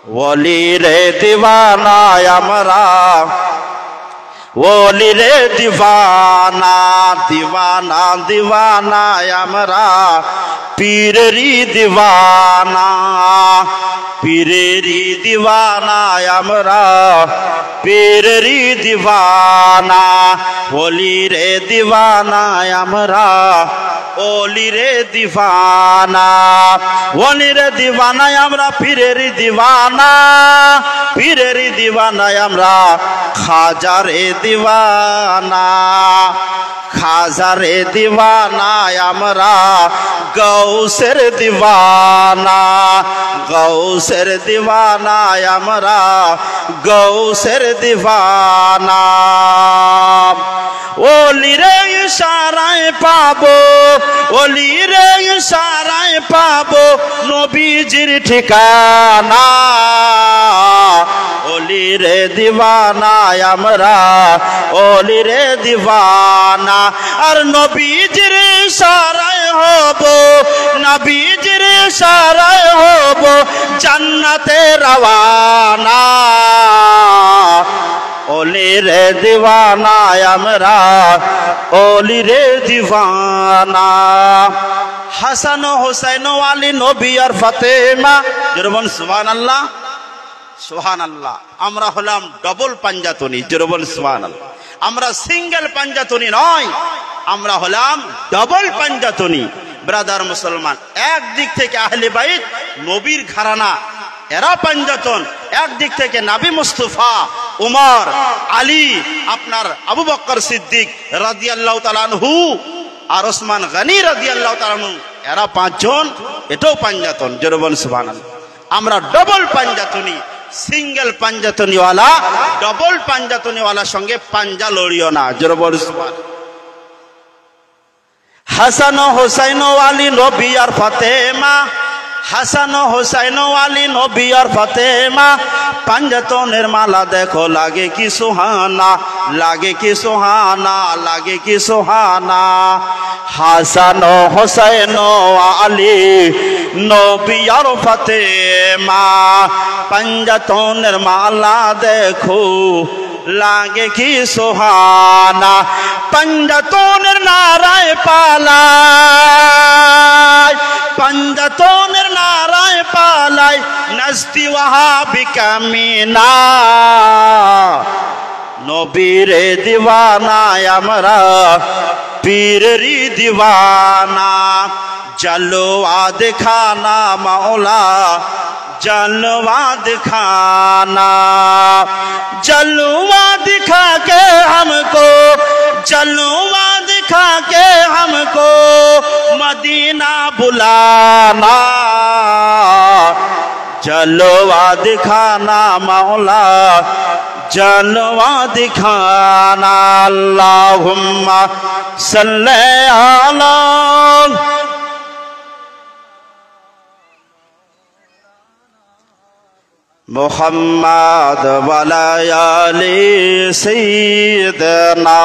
ওলি রে দিওয়ানা আমরা, ওলি রে দিওয়ানা, দিওয়ানা দিওয়ানা আমরা, পীরেরি দিওয়ানা, পীরেরি দিওয়ানা আমরা, পীরেরি দিওয়ানা, ওলি রে দিওয়ানা আমরা, ওলি রে দিওয়ানা, ওলি রে দিওয়ানা আমরা, পীরেরি দিওয়ানা, পীরেরি দিওয়ানা আমরা, খাজা রে দিওয়ানা, খাজা রে দিওয়ানা আমরা, গৌসের দিওয়ানা, গৌসের দিওয়ানা আমরা, গৌসের দিওয়ানা। ওলি রে ইশারায় পাবো, ওলি রে ইশারায় পাবো নবীজির ঠিকানা, ওলি রে দিওয়ানা আমরা, ওলি রে দিওয়ানা। আর নবীজির ইশারায় হব, নবীজির ইশারায় হব জান্নাতে রওয়ানা, ওলি রে দিওয়ানা আমরা, ওলি রে দিওয়ানা। হাসান হোসেন আলী নবী আর ফাতেমা, জোরবন সুবহানাল্লাহ, সুবহানাল্লাহ। আমরা হলাম ডবল পাঞ্জাতনি, জোরবন সুবহানাল্লাহ। আমরা সিঙ্গেল পাঞ্জাতনি নয়, আমরা হলাম ডবল পাঞ্জাতনি। ব্রাদার মুসলমান, একদিক থেকে আহলে বাইত নবীর ঘরানা, এরা পাঞ্জাতন, একদিক থেকে নবী মুস্তাফা, উমর, আলী, আপনার আবু বকর সিদ্দিক রাদিয়াল্লাহু তাআলা আনহু আর ওসমান গনি রাদিয়াল্লাহু তাআলা আনহু, এরা পাঁচজন, এটাও পাঞ্জাতন, জোরবন সুবহানাল্লাহ। আমরা ডবল পাঞ্জাতনি, সিঙ্গেল পাঞ্জাতনিওয়ালা, ডবল পাঞ্জাতনিওয়ালার সঙ্গে পাঞ্জা লড়িও না, জোরবন সুবহানাল্লাহ। হাসান হোসেন আলী নবী আর ফাতেমা, হাসান হোসেন আলী নবী আর ফাতেমা, পাঞ্জাতনের মালা দেখো লাগে কি সুহানা, লাগে কি সুহানা, লাগে কি সুহানা। হাসান হোসেন আলী নবী আর ফাতেমা, পাঞ্জাতনের মালা দেখো লাগে কি সুহানা। পাঞ্জাতনের নারায় পালায়, পাঞ্জাতনের নারায় পালায়, নজদি ওয়াহাবি কামিনা, নবীরে দিওয়ানা আমরা, পীরেরি দিওয়ানা। জলওয়া দিখানা মৌলা, जलवा दिखाना, जलवा दिखा के हमको, जलवा दिखा के हमको मदीना बुलाना, जलवा दिखाना मौला, जलवा दिखाना। अल्लाहुम्मा सल्ले अला मुहम्मद वाला आले सय्यदना।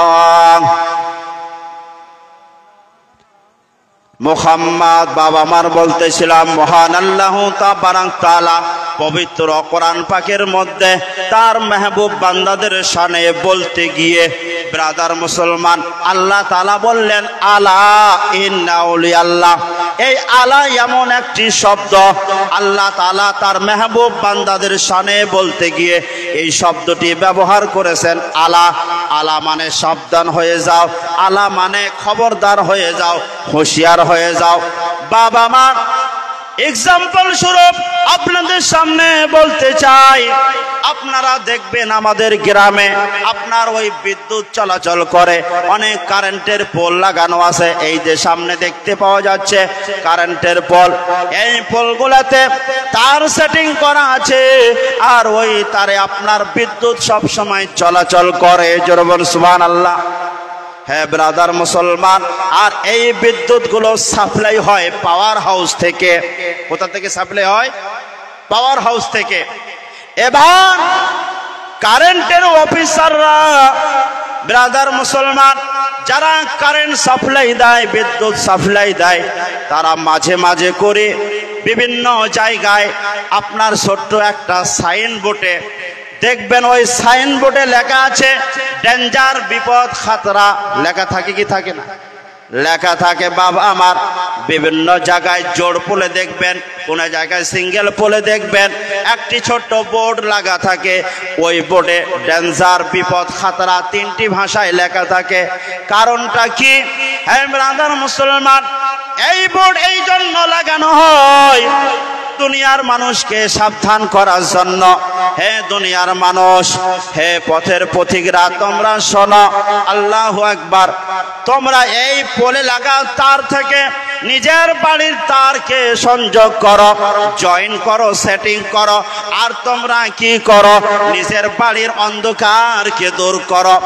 মুহাম্মদ বাবা আমার বলতেছিলাম, মহান আল্লাহ তাআলা পবিত্র কোরআন পাকের মধ্যে তার মেহবুব বান্দাদের শানে বলতে গিয়ে ব্রাদার মুসলমান, আল্লাহ তাআলা বললেন আলা ইন্না আউলিয়াল্লাহ। এই আলা এমন একটি শব্দ, আল্লাহ তাআলা তার মেহবুব বান্দাদের শানে বলতে গিয়ে এই শব্দটি ব্যবহার করেছেন আলা। আলা মানে সাবধান হয়ে যাও, আলা মানে খবরদার হয়ে যাও, হুঁশিয়ার হয়ে যাও। বাবা মা, এক্সাম্পল স্বরূপ আপনাদের সামনে বলতে চাই, আপনারা দেখবেন আমাদের গ্রামে আপনার ওই বিদ্যুৎ চলাচল করে, অনেক কারেন্টের পোল লাগানো আছে। এই যে সামনে দেখতে পাওয়া যাচ্ছে কারেন্টের পোল, এই পোলগুলোতে তার সেটিং করা আছে, আর ওই তারে আপনার বিদ্যুৎ সব সময় চলাচল করে। জোরে বলুন সুবহানাল্লাহ। হ্যাঁ ব্রাদার মুসলমান, আর এই বিদ্যুৎ গুলো সাপ্লাই হয় পাওয়ার হাউস থেকে। কোথা থেকে সাপ্লাই হয়? পাওয়ার হাউস থেকে। এবার কারেন্টের অফিসাররা ব্রাদার মুসলমান, যারা কারেন্ট সাপ্লাই দেয়, বিদ্যুৎ সাপ্লাই দেয়, তারা মাঝে মাঝে করে বিভিন্ন জায়গায় আপনার ছোট্ট একটা সাইনবোর্ডে দেখবেন, ওই সাইনবোর্ডে লেখা আছে ডেঞ্জার, বিপদ, খাতরা লেখা থাকে কি থাকে না? লেখা থাকে বাবা আমার। বিভিন্ন জায়গায় জোড় পোলে দেখবেন, কোন জায়গায় সিঙ্গেল পোলে দেখবেন একটি ছোট্ট বোর্ড লাগা থাকে। ওই বোর্ডে ডেঞ্জার, বিপদ, খাতরা তিনটি ভাষায় লেখা থাকে। কারণটা কি? হে ব্রাদার মুসলমান, এই বোর্ড এই জন্য লাগানো হয় দুনিয়ার মানুষকে সাবধান করার জন্য। হে দুনিয়ার মানুষ, হে পথের পথিকরা, তোমরা শোনো, আল্লাহু আকবার। তোমরা এই পোলে লাগা তার থেকে নিজের বাড়ির তারকে সংযোগ করো, জয়েন করো, সেটিং করো। আর তোমরা কি করো? নিজের বাড়ির অন্ধকারকে দূর করো।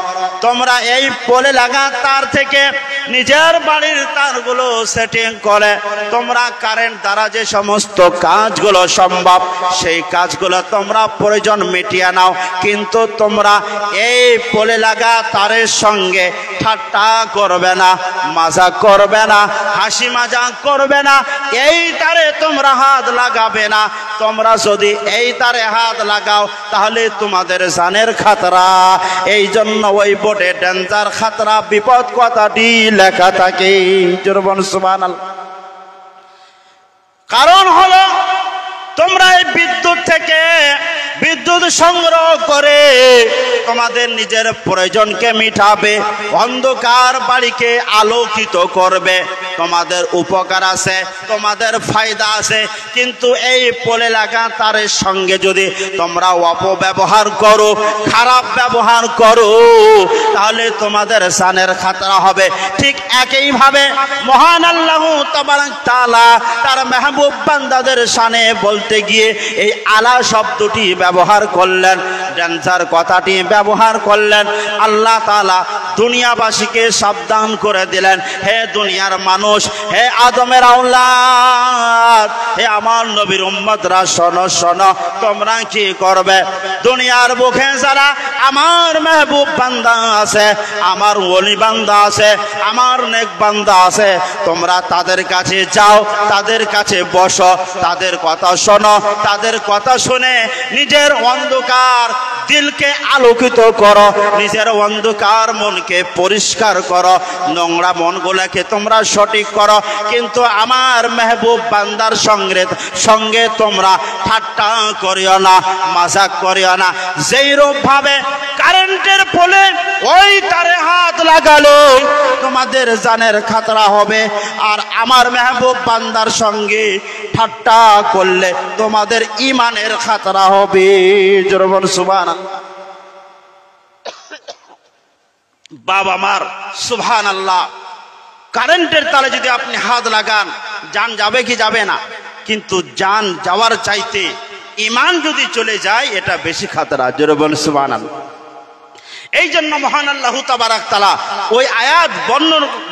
তোমরা এই পোলে লাগা তার থেকে নিজের বাড়ির তারগুলো সেটিং করে তোমরা কারেন্ট দ্বারা যে সমস্ত কাজগুলো সম্ভব সেই কাজগুলো তোমরা প্রয়োজন মিটিয়ে নাও। কিন্তু তোমরা এই পোলে লাগা তারের সঙ্গে ঠাট্টা করবে না, মজাক করবে না, হাসি মজাক করবে না। এই তারে তোমরা হাত লাগাবে না। তোমরা যদি এই তারে হাত লাগাও তাহলে তোমাদের জানের খাতরা। এই জন্য ওই বোর্ডে ডেঞ্জার, খাতরা, বিপদ কথাটি লেখা থাকে। সুবহানাল্লাহ। কারণ হলো তোমরা এই বিদ্যুৎ থেকে বিদ্যুৎ সংগ্রহ করে তোমাদের নিজের প্রয়োজনকে মিটাবে, অন্ধকার বাড়িকে আলোকিত করবে। তোমাদের উপকার আছে, তোমাদের ফায়দা আছে। কিন্তু এই পোলে লাগা তারের সঙ্গে যদি তোমরা অপব্যবহার করো, খারাপ ব্যবহার করো, তাহলে তোমাদের জানের খাতরা হবে। ঠিক একইভাবে মহান আল্লাহ তাবারাক তাআলা তার মেহবুব বান্দাদের শানে বলতে গিয়ে এই আলা শব্দটি ব্যবহার করলেন, ডেঞ্জার কথাটি ব্যবহার করলেন। আল্লাহ তাআলা দুনিয়াবাসীকে সাবধান করে দিলেন, হে দুনিয়ার মানুষ, হে আদমের আওলাদ, হে আমার নবীর উম্মতরা, শোনো শোনো, তোমরা কি করবে? দুনিয়ার বুকে যারা আমার মেহবুব বান্দা আছে, আমার ওলি বান্দা আছে, আমার নেক বান্দা আছে, তোমরা তাদের কাছে যাও, তাদের কাছে বসো, তাদের কথা শোনো। তাদের কথা শুনে নিজের অন্ধকার দিলকে আলোকিত করো, নিজের অন্ধকার মনকে পরিষ্কার করো, নোংরা মনগুলোকে তোমরা সঠিক করো। কিন্তু আমার মেহবুব বান্দার সঙ্গে তোমরা ঠাট্টা করিও না, মজাক করিও না। যেই রূপ ভাবে কারেন্টের পোলে ওই তারে হাত লাগালো তোমাদের জানের খাতরা হবে, আর আমার মেহবুব বান্দার সঙ্গে ঠাট্টা করলে তোমাদের ইমানের খাতরা হবে। জোরবন সুবহানাল্লাহ। বাবা আমার সুবহানাল্লাহ। কারেন্টের তালে যদি আপনি হাত লাগান, জান যাবে কি যাবে না? কিন্তু জান যাওয়ার চাইতে ইমান যদি চলে যায় এটা বেশি খাতরা। জোরবন সুবহানাল্লাহ। এই জন্য মহান আল্লাহ তাবারাক তাআলা ওই আয়াত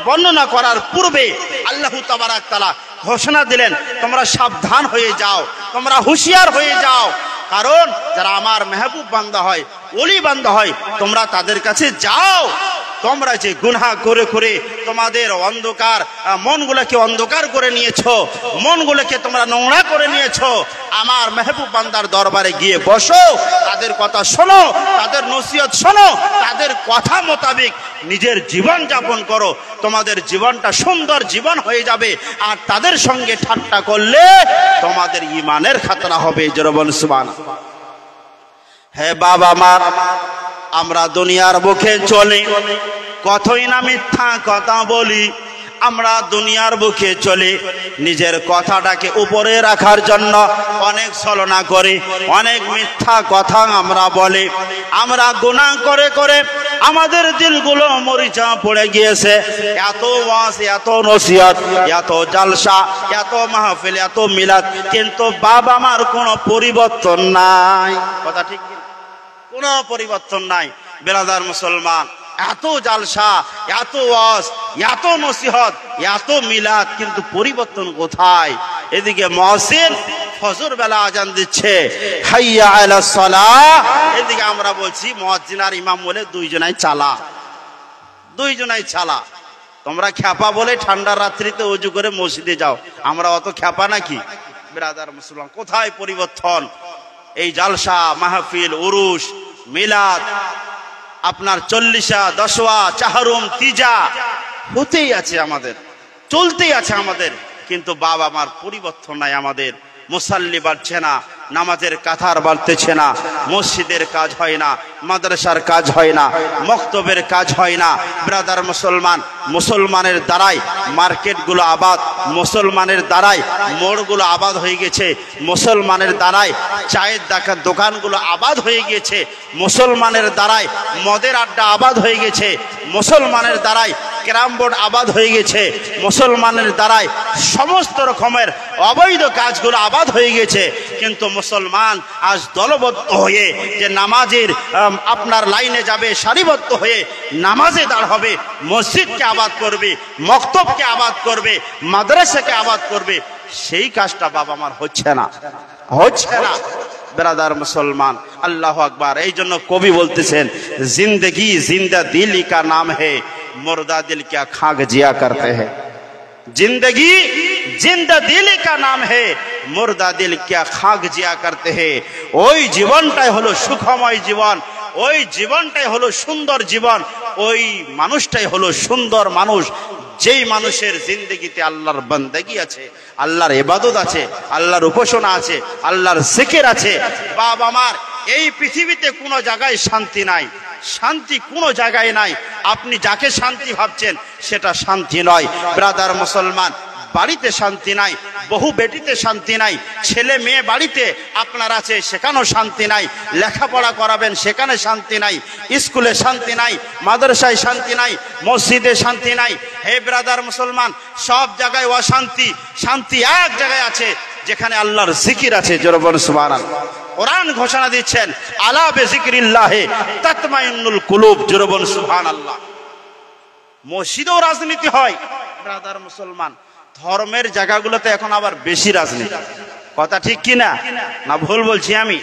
বর্ণনা করার পূর্বে আল্লাহ তাবারাক তাআলা ঘোষণা দিলেন, তোমরা সাবধান হয়ে যাও, তোমরা হুঁশিয়ার হয়ে যাও। কারণ যারা আমার মেহবুব বান্দা হয়, ওলি বান্দা হয়, তোমরা তাদের কাছে যাও। তোমরা যে গুনাহ করে করে তোমাদের অন্ধকার মনগুলোকে অন্ধকার করে নিয়েছো, মনগুলোকে তোমরা নোংরা করে নিয়েছো, আমার মেহবুব বান্দার দরবারে গিয়ে বসো, তাদের কথা শোনো, তাদের নসিহত শোনো, তাদের কথা মোতাবেক নিজের জীবন যাপন করো। তোমাদের জীবনটা সুন্দর জীবন হয়ে যাবে। আর তাদের সঙ্গে ঠাট্টা করলে তোমাদের ইমানের খাতরা হবে। জোরবন সুবহানাল্লাহ। হে বাবা আমার, আমরা দুনিয়ার বুকে চলি, কতই না মিথ্যা কথা বলি। আমরা দুনিয়ার বুকে চলি, নিজের কথাটাকে উপরে রাখার জন্য অনেক ছলনা করি, অনেক মিথ্যা কথা আমরা বলি। আমরা গুনাহ করে করে আমাদের দিলগুলো মরিচা পড়ে গিয়েছে। এত ওয়াজ, এত নসিহত, এত জালসা, এত মাহফিল, এত মিলাদ, কিন্তু বাবা আমার কোনো পরিবর্তন নাই। কথা ঠিক কি? কোনো পরিবর্তন নাই। বেরাদার মুসলমান, এত জালসা, এত ওয়াজ, এত নসিহত, এত মিলাদ, কিন্তু পরিবর্তন কোথায়? এদিকে মুয়াজ্জিন ফজর বেলা আজান দিচ্ছে, হাইয়া আলাস সালাহ, এদিকে আমরা বলছি মুয়াজ্জিন আর ইমাম বলে দুইজনাই চালা, দুইজনাই চালা। তোমরা খ্যাপা বলে ঠান্ডা রাত্রিতে ওযু করে মসজিদে যাও, আমরা অত খ্যাপা নাকি? ব্রাদার মুসলমান, কোথায় পরিবর্তন? এই জালসা, মাহফিল, উরুস, মিলাদ, আপনার চল্লিশা, দশওয়া, চাহরুম, তিজা হতেই আছে আমাদের, চলতেই আছে আমাদের, কিন্তু বাবা মার পরিবর্তন নাই। আমাদের মুসাল্লি বাড়ছে না, নামাজের কাতার বাড়তেছে না, মসজিদের কাজ হয় না, মাদ্রাসার কাজ হয় না, মক্তবের কাজ হয় না। ব্রাদার মুসলমান, মুসলমানের দ্বারাই মার্কেটগুলো আবাদ, মুসলমানের দ্বারাই মোড়গুলো আবাদ হয়ে গেছে, মুসলমানের দ্বারাই চায়ের দোকানগুলো আবাদ হয়ে গিয়েছে, মুসলমানের দ্বারাই মদের আড্ডা আবাদ হয়ে গেছে, মুসলমানের দ্বারাই ক্যারাম বোর্ড আবাদ হয়ে গেছে, মুসলমানের দ্বারাই সমস্ত রকমের অবৈধ কাজগুলো আবাদ হয়ে গেছে। কিন্তু মুসলমান আজ দলবদ্ধ হয়ে যে নামাজের আপনার লাইনে যাবে, সারিবদ্ধ হয়ে নামাজে দাঁড় হবে, মসজিদকে আবাদ করবে, মক্তবকে আবাদ করবে, মাদ্রাসাকে আবাদ করবে, সেই কাজটা বাবা আমার হচ্ছে না, হচ্ছে না। ব্রাদার মুসলমান, আল্লাহ আকবার। এই জন্য কবি বলতেছেন, জিন্দগি জিন্দা দিল কা নাম হে, मुर्दा दिल क्या खाक जिया करते हैं। जिंदगी जिंदा दिल का नाम है, मुर्दा दिल क्या खाक जिया करते हैं। ওই জীবনটাই হলো সুখময় জীবন, ওই জীবনটাই হলো সুন্দর জীবন, ওই মানুষটাই হলো সুন্দর মানুষ, যেই মানুষের জিন্দগিতে আল্লাহর বান্দাগি আছে, আল্লাহর ইবাদত আছে, আল্লাহর উপাসনা আছে, আল্লাহর জিকির আছে। বাবা আমার, এই পৃথিবীতে কোনো জায়গায় শান্তি নাই, শান্তি কোনো জায়গায় নাই। আপনি যাকে শান্তি ভাবছেন সেটা শান্তি নয়। ব্রাদার মুসলমান, বাড়িতে শান্তি নাই, বহু বেটিতে শান্তি নাই, ছেলে মেয়ে বাড়িতে আপনার আছে সেখানেও শান্তি নাই, লেখাপড়া করাবেন সেখানে শান্তি নাই, স্কুলে শান্তি নাই, মাদ্রাসায় শান্তি নাই, মসজিদে শান্তি নাই। হে ব্রাদার মুসলমান, সব জায়গায় অশান্তি, শান্তি এক জায়গায় আছে, যেখানে আল্লাহর জিকির আছে। জোরে বলুন সুবহানাল্লাহ। কোরআন ঘোষণা দিচ্ছেন, আলা বিযিকরিল্লাহি তাতমাইন্নুল কুলুব। জোরে বলুন সুবহানাল্লাহ। মসজিদেও রাজনীতি হয় ব্রাদার মুসলমান, ধর্মের জায়গাগুলোতে এখন আবার বেশি রাজনীতি। কথা ঠিক কি না? না ভুল বলছি আমি?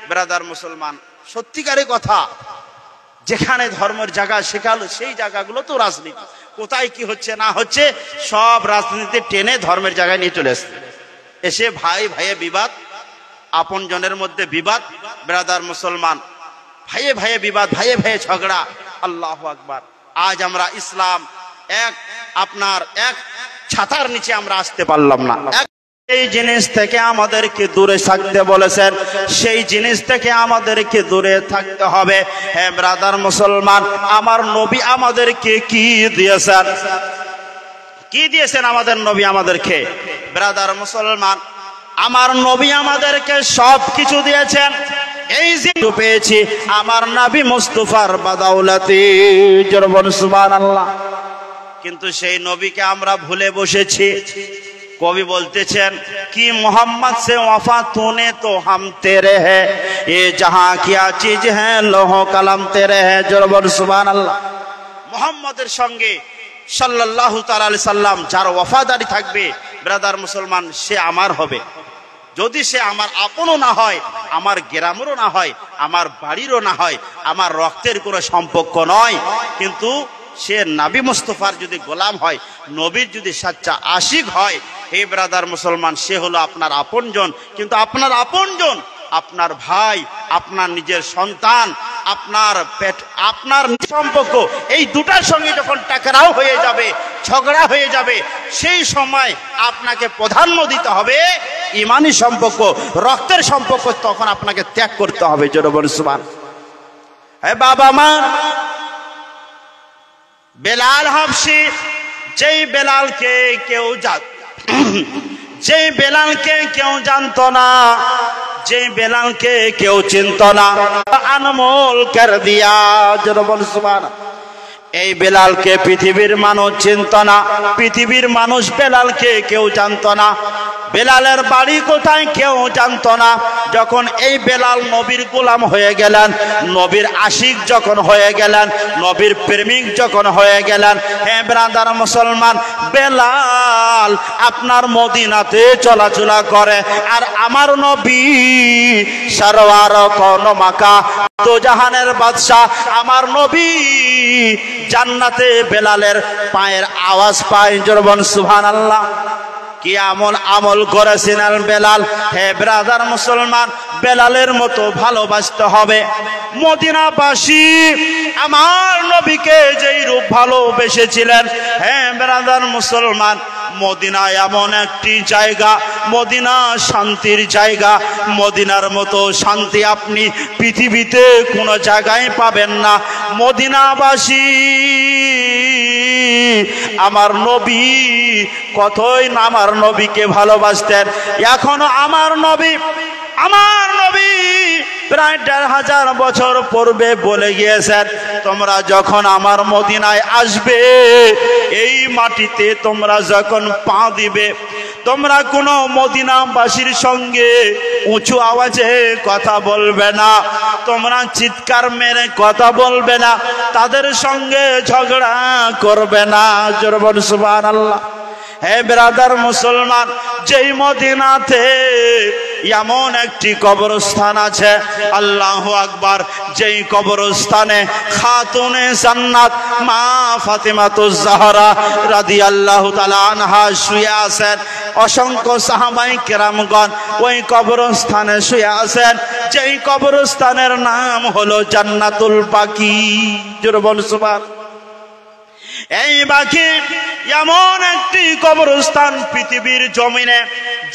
ব্রাদার মুসলমান, সত্যিকারের কথা। যেখানে ধর্মের জায়গা সেখানে সেই জায়গাগুলো তো রাজনীতি, কোথায় কি হচ্ছে না হচ্ছে সব রাজনীতি টেনে ধর্মের জায়গায় নিয়ে চলে আসছে। এসে ভাই ভাইয়ে বিবাদ, আপন জনের মধ্যে বিবাদ। ব্রাদার মুসলমান, ভাইয়ে ভাইয়ে বিবাদ, ভাইয়ে ভাইয়ে ঝগড়া। আল্লাহু আকবার। আজ আমরা ইসলাম এক ছাতার নিচে আমরা আসতে পারলাম না। এই জিনিস থেকে আমাদেরকে দূরে থাকতে বলেছেন, সেই জিনিস থেকে আমাদেরকে দূরে থাকতে হবে। হে ব্রাদার মুসলমান, আমার নবী আমাদেরকে কি দিয়েছেন? কি দিয়েছেন আমাদের নবী আমাদেরকে? ব্রাদার মুসলমান, আমার নবী আমাদেরকে সব কিছু দিয়েছেন। এই যে পেয়েছি আমার নবী মুস্তাফার বাদাউলাতে। জোরে বলুন সুবহানাল্লাহ। কিন্তু সেই নবীকে আমরা ভুলে বসেছি। কবি বলতেছেন, কি মোহাম্মদ সে ওয়াফা তूने तो हम तेरे है, ये जहां क्या चीज है लोह कलम तेरे है। জোরে বলুন সুবহানাল্লাহ। মুহাম্মদের সঙ্গে সাল্লাল্লাহু তাআলা আলাইহি সাল্লাম যার ওয়াফাদারি থাকবে ব্রাদার মুসলমান, সে আমার হবে। যদি সে আমার আপনও না হয়, আমার গ্রামেরও না হয়, আমার বাড়িরও না হয়, আমার রক্তের কোনো সম্পর্ক নয়, কিন্তু সে নবী মুস্তাফার যদি গোলাম হয়, নবীর যদি সাচ্চা আশিক হয়, হে ব্রাদার মুসলমান, সে হলো আপনার আপনজন। কিন্তু আপনার আপনজন, আপনার ভাই, আপনার নিজের সন্তান, আপনার পেট, আপনার সম্পর্ক, এই দুটার সঙ্গে যখন টাকরাও হয়ে যাবে, ঝগড়া হয়ে যাবে, সেই সময় আপনাকে প্রাধান্য দিতে হবে ইমানি সম্পর্ক, রক্তের সম্পর্ক, তখন আপনাকে ত্যাগ করতে হবে। জোরে বলুন সুবহানাল্লাহ। হে বাবা মা, বেলাল হাবশি, যেই বেলালকে কেউ জানতো না, যেই বেলালকে কেউ চিনত না, আনমোল কর দিয়া। জোরে বলুন সুবহানাল্লাহ। এই বেলালকে পৃথিবীর মানুষ চিনত না, পৃথিবীর মানুষ বেলালকে কেউ জানতো না, বেলালের বাড়ি কোথায় কেউ জানতো না। যখন এই বেলাল নবীর গোলাম হয়ে গেলেন, নবীর আশিক যখন হয়ে গেলেন, নবীর প্রেমিক যখন হয়ে গেলেন, হে ব্রাদার মুসলমান, বেলাল আপনার মদিনাতে চলাচলা করে, আর আমার নবী সরওয়ার কোন মাকা তো জাহানের বাদশা, আমার নবী জান্নাতে বেলালের পায়ের আওয়াজ পায়। জোরে বলুন সুবহানাল্লাহ। কি আমল করেছিলেন বেলাল? হে ব্রাদার মুসলমান, বেলালের মতো ভালোবাসতে হবে। মদিনাবাসী আমার নবীকে যেই রূপ ভালোবেসেছিলেন, হে ব্রাদার মুসলমান, মদিনা এমন একটি জায়গা, মদিনা শান্তির জায়গা। মদিনার মতো শান্তি আপনি পৃথিবীতে কোনো জায়গায় পাবেন না। মদিনাবাসী আমার নবী কতই না আমার নবীকে ভালোবাসতেন। এখনো আমার নবী প্রায় ১,৫০০ বছর পূর্বে বলে গিয়েছেন, তোমরা যখন আমার মদিনায় আসবে, এই মাটিতে তোমরা যখন পা দিবে, তোমরা কোনো মদিনাবাসীর সঙ্গে উঁচু আওয়াজে কথা বলবে না, তোমরা চিৎকার মেরে কথা বলবে না, তাদের সঙ্গে ঝগড়া করবে না। জোরে বলুন সুবহানাল্লাহ। হে ব্রাদার মুসলমান, যেই মদিনাতে এমন একটি কবরস্থান আছে, আল্লাহু আকবার, যেই কবরস্থানে খাতুনে জান্নাত মা ফাতিমাতুজ জাহরা রাদিয়াল্লাহু তাআলা আনহা শুয়ে আছেন। অসংখ্য সাহাবায়ে কেরামগণ ওই কবরস্থানে শুয়ে আছেন, যেই কবরস্থানের নাম হলো জান্নাতুল বাকি। জোরে বলুন সুবহানাল্লাহ। এই বাকি এমন একটি কবরস্থান পৃথিবীর জমিনে,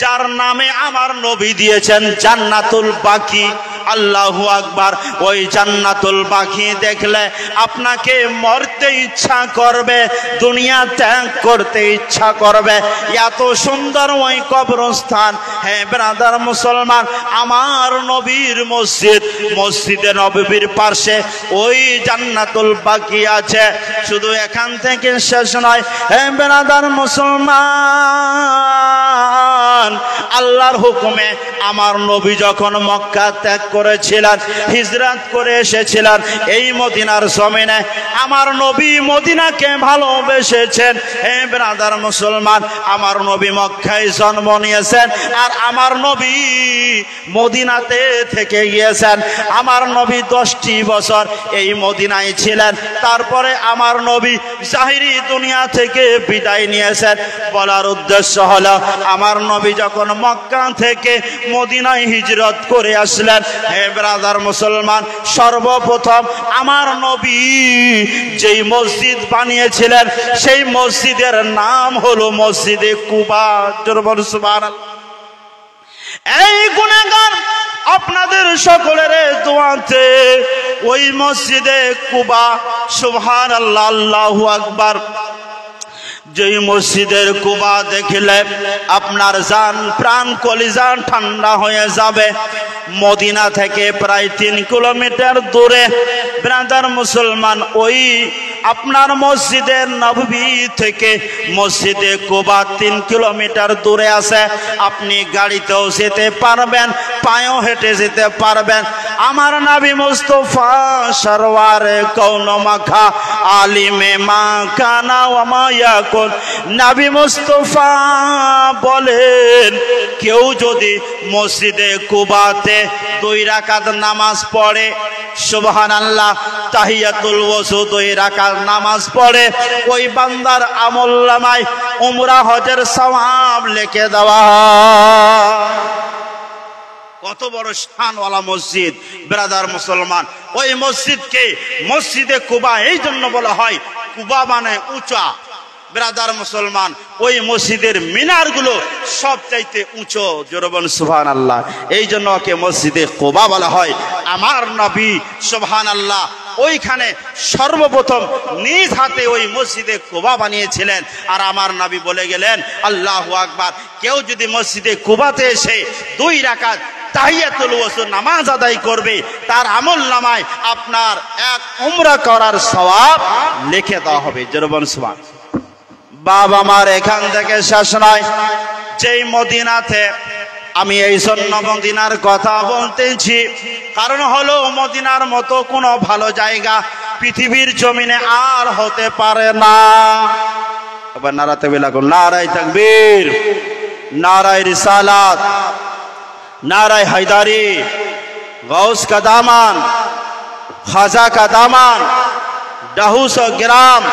যার নামে আমার নবী দিয়েছেন জান্নাতুল বাকি। আল্লাহু আকবার। ওই জান্নাতুল বাকি দেখলে আপনাকে মরতে ইচ্ছা করবে, দুনিয়া ত্যাগ করতে ইচ্ছা করবে, এত সুন্দর ওই কবরস্থান। হে ব্রাদার মুসলমান, আমার নবীর মসজিদ, মসজিদে নববীর পাশে ওই জান্নাতুল বাকি আছে। শুধু এখান থেকে শেষ নয়, হে ব্রাদার মুসলমান, আল্লাহর হুকুমে আমার নবী যখন মক্কা ত্যাগ করেছিলেন, হিজরত করে এসেছিলেন এই মদিনার জমিনে, আমার নবী মদিনাকে ভালোবেসেছেন। হে ব্রাদার মুসলমান, আমার নবী মক্কায় জন্ম নিয়েছেন, আর আমার নবী মদিনাতে থেকে গিয়েছেন। আমার নবী 10টি বছর এই মদিনায় ছিলেন, তারপরে আমার নবী জাহিরি দুনিয়া থেকে বিদায় নিয়েছেন। বলার উদ্দেশ্য হলো, আমার নবী যখন মক্কা থেকে মদিনায় হিজরত করে আসলেন, হে ব্রাদার মুসলমান, সর্বপ্রথম আমার নবী যেই মসজিদ বানিয়েছিলেন, সেই মসজিদের নাম হলো মসজিদে কুবা। সুবহানাল্লাহ। এই গুনাহগার আপনাদের সকলের দোয়াতে ওই মসজিদে কুবা, সুবহানাল্লাহ, আল্লাহু আকবার, যেই মসজিদের কুবা দেখলে আপনার জান প্রাণ কলিজা ঠান্ডা হয়ে যাবে। মদিনা থেকে প্রায় 3 কিলোমিটার দূরে ব্রাদার মুসলমান, ওই আপনার মসজিদে নববী থেকে মসজিদে কুবা 3 কিলোমিটার দূরে আছে। আপনি গাড়িতেও যেতে পারবেন, পায়েও হেঁটে যেতে পারবেন। আমার নবী মুস্তাফা সরওয়ারে কওন মাখা আলিমে মা কানা ওয়া মা ইয়াকুন, নবী মুস্তাফা বলেন, কেউ যদি মসজিদে কুবাতে 2 রাকাত নামাজ পড়ে, সুবহানাল্লাহ, তাহিয়াতুল ওযু 2 রাকাত নামাজ পড়ে, ওই বান্দার আমলনামায় উমরা হজের সওয়াব লিখে দেওয়া। কত বড় শানওয়ালা মসজিদ ব্রাদার মুসলমান। ওই মসজিদকে মসজিদে কুবা এই জন্য বলা হয়, কুবা মানে উঁচা। ব্রাদার মুসলমান, ওই মসজিদের মিনারগুলো সবচাইতে উঁচু। জোরে বলুন সুবহানাল্লাহ। এই জন্য ওকে মসজিদে কুবা বলা হয়। আমার নবী সুবহানাল্লাহ ওইখানে সর্বপ্রথম নিজ হাতে ওই মসজিদে কুবা বানিয়েছিলেন। আর আমার নবী বলে গেলেন, আল্লাহু আকবার, কেউ যদি মসজিদে কুবাতে এসে 2 রাকাত তাহিয়াতুল ওযু নামাজ আদায় করবে, তার আমলনামায় আপনার 1 উমরা করার সওয়াব লিখে দেওয়া হবে। জোরে বলুন সুবহানাল্লাহ। বাবা আমার এখান থেকে শেষ নয়, যেই মদিনাতে আমি এই জন্য মদিনার কথা বলতেছি, কারণ হলো মদিনার মতো কোনো ভালো জায়গা পৃথিবীর জমিনে আর হতে পারে না। এবার নারাতে বিলাকুন, নারায়ে তাকবীর, নারায়ে রিসালাত, নারায়ে হায়দারি, গাউস কা দামান, খাজা কা দামান, ডাহুস গ্রাম,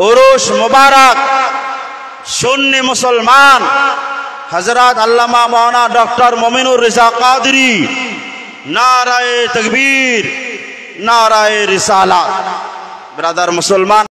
उरुस मुबारक, সুন্নি মুসলমান হযরত আল্লামা মাওলানা ডক্টর মুমিনুর রেজা কাদরি, নারায়ে তাকবীর, নারায়ে রিসালাত। ব্রাদার মুসলমান।